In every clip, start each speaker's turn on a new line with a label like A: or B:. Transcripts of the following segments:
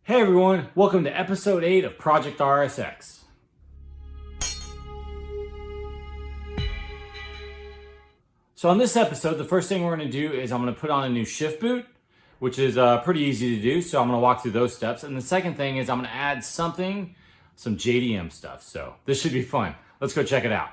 A: Hey everyone, welcome to episode 8 of Project RSX. So on this episode, the first thing we're going to do is I'm going to put on a new shift boot, which is pretty easy to do. So I'm going to walk through those steps. And the second thing is I'm going to add some JDM stuff. So this should be fun. Let's go check it out.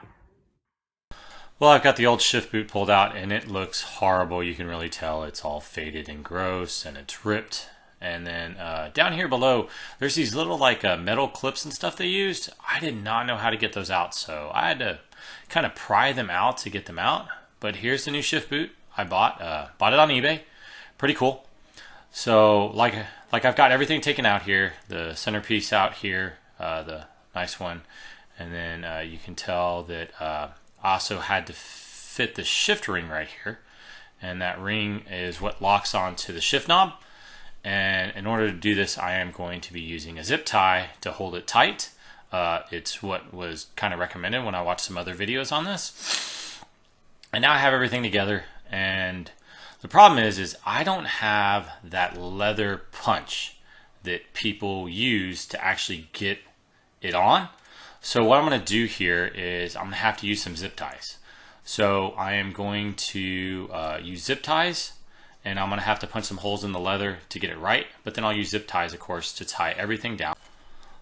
B: Well, I've got the old shift boot pulled out and it looks horrible. You can really tell it's all faded and gross and it's ripped. And then down here below, there's these little metal clips and stuff they used. I did not know how to get those out, so I had to kind of pry them out to get them out. But here's the new shift boot I bought. Bought it on eBay. Pretty cool. So like I've got everything taken out here. The centerpiece out here, the nice one. And then you can tell that I also had to fit the shift ring right here. And that ring is what locks onto the shift knob. And in order to do this, I am going to be using a zip tie to hold it tight. It's what was kind of recommended when I watched some other videos on this. And now I have everything together. And the problem is I don't have that leather punch that people use to actually get it on. So what I'm going to do here is I'm going to have to use some zip ties. So I am going to use zip ties. And I'm going to have to punch some holes in the leather to get it right. But then I'll use zip ties, of course, to tie everything down.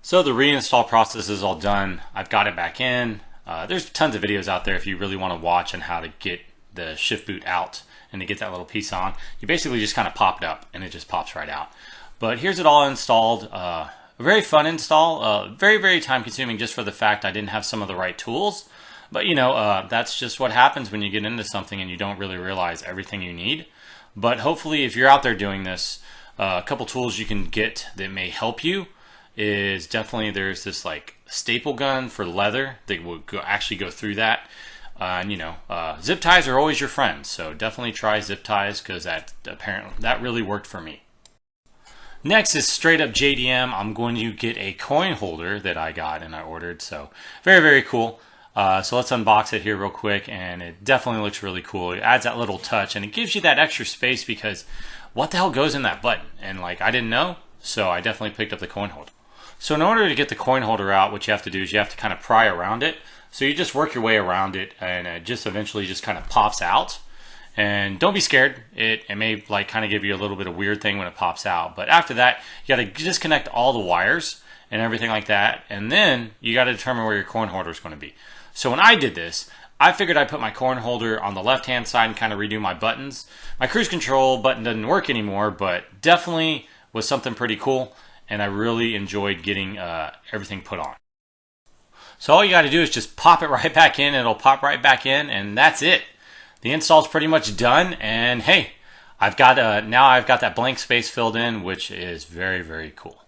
B: So the reinstall process is all done. I've got it back in. There's tons of videos out there if you really want to watch on how to get the shift boot out and to get that little piece on. You basically just kind of pop it up and it just pops right out. But here's it all installed. A very fun install. Very, very time consuming just for the fact I didn't have some of the right tools. But you know, that's just what happens when you get into something and you don't really realize everything you need. But hopefully if you're out there doing this, a couple tools you can get that may help you is definitely there's this staple gun for leather that will actually go through that. And you know, zip ties are always your friend. So definitely try zip ties because that really worked for me. Next is straight up JDM. I'm going to get a coin holder that I got and I ordered. So very, very cool. So let's unbox it here real quick, and it definitely looks really cool. It adds that little touch, and it gives you that extra space because what the hell goes in that button? And I didn't know, so I definitely picked up the coin holder. So in order to get the coin holder out, what you have to do is you have to kind of pry around it. So you just work your way around it, and it just eventually just kind of pops out. And don't be scared. It may kind of give you a little bit of weird thing when it pops out. But after that, you got to disconnect all the wires and everything like that. And then you got to determine where your coin holder is going to be. So when I did this, I figured I'd put my coin holder on the left-hand side and kind of redo my buttons. My cruise control button doesn't work anymore, but definitely was something pretty cool, and I really enjoyed getting everything put on. So all you got to do is just pop it right back in. It'll pop right back in, and that's it. The install's pretty much done, and hey, I've got that blank space filled in, which is very, very cool.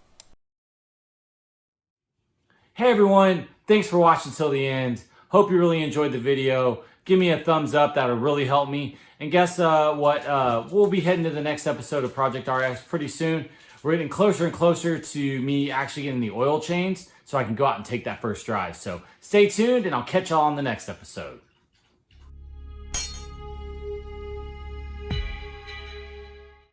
A: Hey everyone, thanks for watching till the end. Hope you really enjoyed the video. Give me a thumbs up, that'll really help me. And guess what? We'll be heading to the next episode of Project RX pretty soon. We're getting closer and closer to me actually getting the oil change so I can go out and take that first drive. So stay tuned and I'll catch y'all on the next episode.